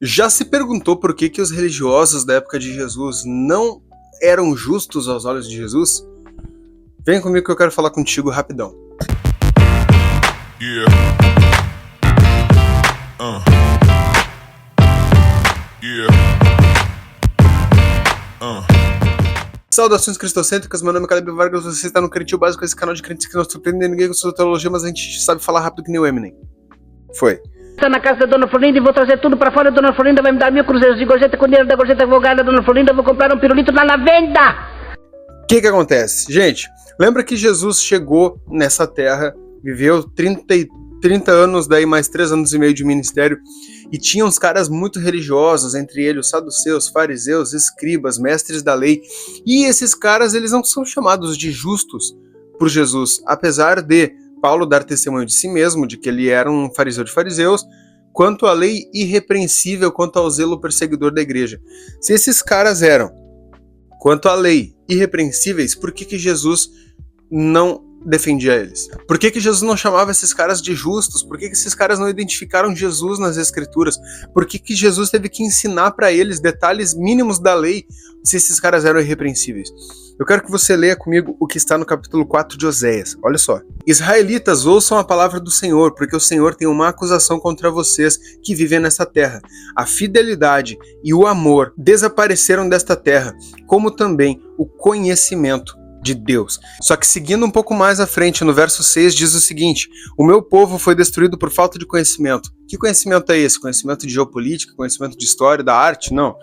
Já se perguntou por que os religiosos da época de Jesus não eram justos aos olhos de Jesus? Vem comigo que eu quero falar contigo rapidão. Yeah. Yeah. Saudações cristocêntricas, meu nome é Caleb Vargas, você está no Cretinho Básico, esse canal de crentes que não surpreende ninguém com sua teologia, mas a gente sabe falar rápido que nem o Eminem. Foi. Está na casa da Dona Florinda e vou trazer tudo pra fora. A Dona Florinda vai me dar 1000 cruzeiros de gorjeta com dinheiro da gorjeta advogada. Dona Florinda, eu vou comprar um pirulito lá na venda. O que acontece? Gente, lembra que Jesus chegou nessa terra, viveu 30 anos, daí mais 3 anos e meio de ministério, e tinha uns caras muito religiosos, entre eles os saduceus, fariseus, escribas, mestres da lei, e esses caras, eles não são chamados de justos por Jesus, apesar de Paulo dar testemunho de si mesmo, de que ele era um fariseu de fariseus, quanto à lei irrepreensível, quanto ao zelo perseguidor da igreja. Se esses caras eram, quanto à lei, irrepreensíveis, por que Jesus não defendia eles? Por que Jesus não chamava esses caras de justos? Por que esses caras não identificaram Jesus nas escrituras? Por que Jesus teve que ensinar para eles detalhes mínimos da lei se esses caras eram irrepreensíveis? Eu quero que você leia comigo o que está no capítulo 4 de Oséias. Olha só. Israelitas, ouçam a palavra do Senhor, porque o Senhor tem uma acusação contra vocês que vivem nessa terra. A fidelidade e o amor desapareceram desta terra, como também o conhecimento de Deus. Só que seguindo um pouco mais à frente, no verso 6, diz o seguinte: o meu povo foi destruído por falta de conhecimento. Que conhecimento é esse? Conhecimento de geopolítica? Conhecimento de história, da arte? Não.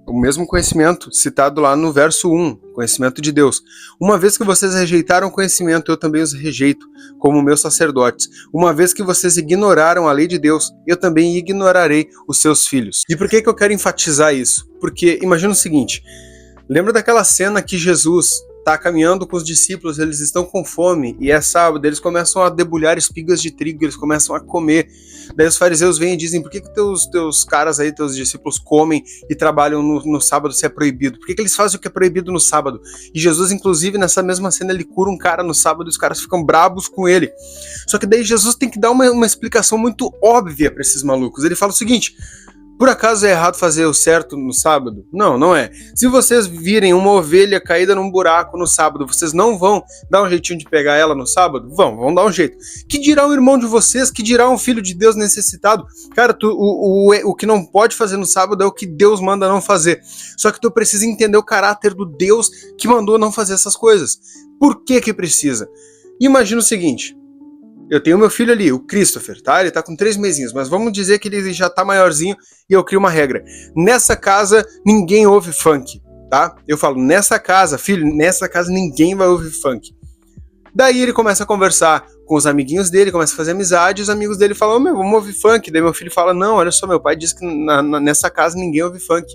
O mesmo conhecimento citado lá no verso 1, conhecimento de Deus. Uma vez que vocês rejeitaram o conhecimento, eu também os rejeito, como meus sacerdotes. Uma vez que vocês ignoraram a lei de Deus, eu também ignorarei os seus filhos. E por que eu quero enfatizar isso? Porque imagina o seguinte, lembra daquela cena que Jesus está caminhando com os discípulos, eles estão com fome, e é sábado, eles começam a debulhar espigas de trigo, eles começam a comer. Daí os fariseus vêm e dizem: por que teus caras aí, teus discípulos comem e trabalham no sábado se é proibido? Por que eles fazem o que é proibido no sábado? E Jesus, inclusive, nessa mesma cena, ele cura um cara no sábado e os caras ficam brabos com ele. Só que daí Jesus tem que dar uma explicação muito óbvia para esses malucos. Ele fala o seguinte: por acaso é errado fazer o certo no sábado? Não, não é. Se vocês virem uma ovelha caída num buraco no sábado, vocês não vão dar um jeitinho de pegar ela no sábado? Vão dar um jeito. Que dirá um irmão de vocês? Que dirá um filho de Deus necessitado? Cara, o que não pode fazer no sábado é o que Deus manda não fazer. Só que tu precisa entender o caráter do Deus que mandou não fazer essas coisas. Por que precisa? Imagina o seguinte: eu tenho meu filho ali, o Christopher, tá? Ele tá com 3 mesinhos, mas vamos dizer que ele já tá maiorzinho e eu crio uma regra. Nessa casa, ninguém ouve funk, tá? Eu falo, nessa casa, filho, nessa casa ninguém vai ouvir funk. Daí ele começa a conversar com os amiguinhos dele, começa a fazer amizade, e os amigos dele falam: vamos ouvir funk. Daí meu filho fala: não, olha só, meu pai disse que nessa casa ninguém ouve funk.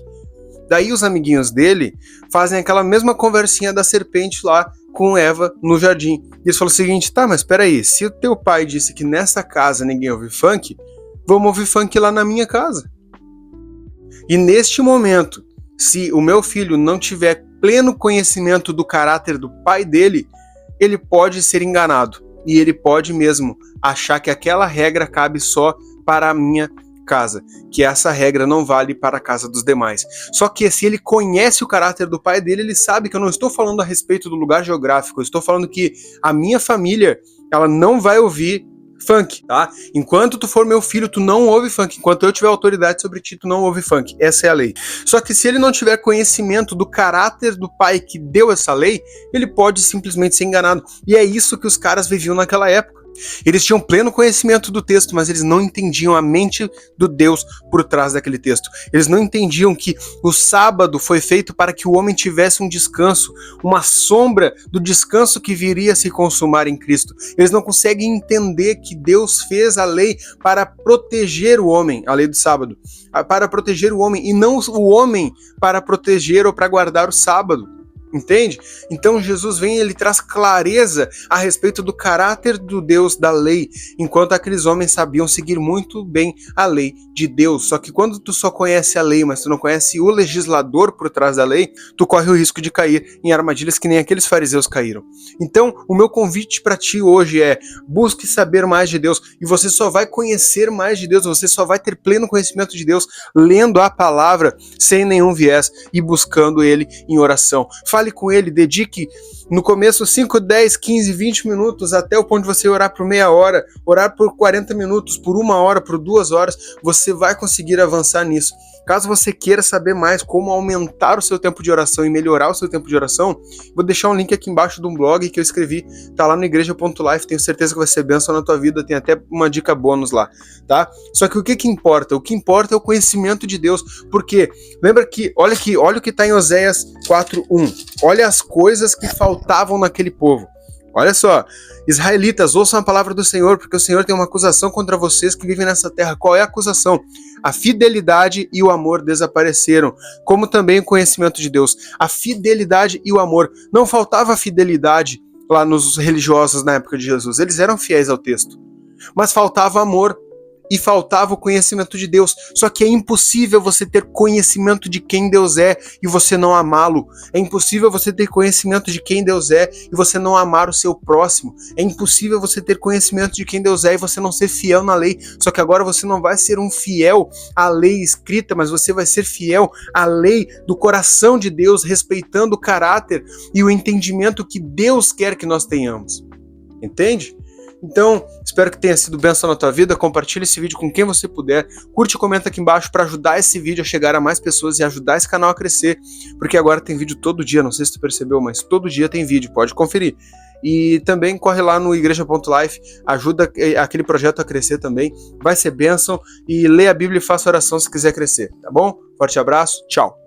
Daí os amiguinhos dele fazem aquela mesma conversinha da serpente lá com Eva no jardim. E eles falam o seguinte: tá, mas peraí, se o teu pai disse que nessa casa ninguém ouve funk, vamos ouvir funk lá na minha casa. E neste momento, se o meu filho não tiver pleno conhecimento do caráter do pai dele, ele pode ser enganado. E ele pode mesmo achar que aquela regra cabe só para a minha casa, que essa regra não vale para a casa dos demais. Só que se ele conhece o caráter do pai dele, ele sabe que eu não estou falando a respeito do lugar geográfico, eu estou falando que a minha família, ela não vai ouvir funk, tá? Enquanto tu for meu filho, tu não ouve funk. Enquanto eu tiver autoridade sobre ti, tu não ouve funk. Essa é a lei. Só que se ele não tiver conhecimento do caráter do pai que deu essa lei, ele pode simplesmente ser enganado. E é isso que os caras viviam naquela época. Eles tinham pleno conhecimento do texto, mas eles não entendiam a mente do Deus por trás daquele texto. Eles não entendiam que o sábado foi feito para que o homem tivesse um descanso, uma sombra do descanso que viria a se consumar em Cristo. Eles não conseguem entender que Deus fez a lei para proteger o homem, a lei do sábado, para proteger o homem, e não o homem para proteger ou para guardar o sábado. Entende? Então Jesus vem e ele traz clareza a respeito do caráter do Deus da lei, enquanto aqueles homens sabiam seguir muito bem a lei de Deus. Só que quando tu só conhece a lei, mas tu não conhece o legislador por trás da lei, tu corre o risco de cair em armadilhas que nem aqueles fariseus caíram. Então, o meu convite para ti hoje é: busque saber mais de Deus, e você só vai conhecer mais de Deus, você só vai ter pleno conhecimento de Deus lendo a palavra sem nenhum viés e buscando ele em oração. Fale com ele, dedique no começo 5, 10, 15, 20 minutos até o ponto de você orar por meia hora, orar por 40 minutos, por 1 hora, por 2 horas, você vai conseguir avançar nisso. Caso você queira saber mais como aumentar o seu tempo de oração e melhorar o seu tempo de oração, vou deixar um link aqui embaixo de um blog que eu escrevi, tá lá no igreja.life, tenho certeza que vai ser bênção na tua vida, tem até uma dica bônus lá, tá? Só que o que importa? O que importa é o conhecimento de Deus, porque lembra que, olha o que está em Oséias 4:1, olha as coisas que faltavam naquele povo. Olha só, israelitas, ouçam a palavra do Senhor, porque o Senhor tem uma acusação contra vocês que vivem nessa terra. Qual é a acusação? A fidelidade e o amor desapareceram, como também o conhecimento de Deus. A fidelidade e o amor. Não faltava fidelidade lá nos religiosos na época de Jesus, eles eram fiéis ao texto. Mas faltava amor. E faltava o conhecimento de Deus. Só que é impossível você ter conhecimento de quem Deus é e você não amá-lo. É impossível você ter conhecimento de quem Deus é e você não amar o seu próximo. É impossível você ter conhecimento de quem Deus é e você não ser fiel na lei. Só que agora você não vai ser um fiel à lei escrita, mas você vai ser fiel à lei do coração de Deus, respeitando o caráter e o entendimento que Deus quer que nós tenhamos. Entende? Então, espero que tenha sido bênção na tua vida. Compartilhe esse vídeo com quem você puder. Curte e comenta aqui embaixo para ajudar esse vídeo a chegar a mais pessoas e ajudar esse canal a crescer, porque agora tem vídeo todo dia, não sei se tu percebeu, mas todo dia tem vídeo, pode conferir. E também corre lá no igreja.life, ajuda aquele projeto a crescer também, vai ser bênção, e lê a Bíblia e faça oração se quiser crescer, tá bom? Forte abraço, tchau!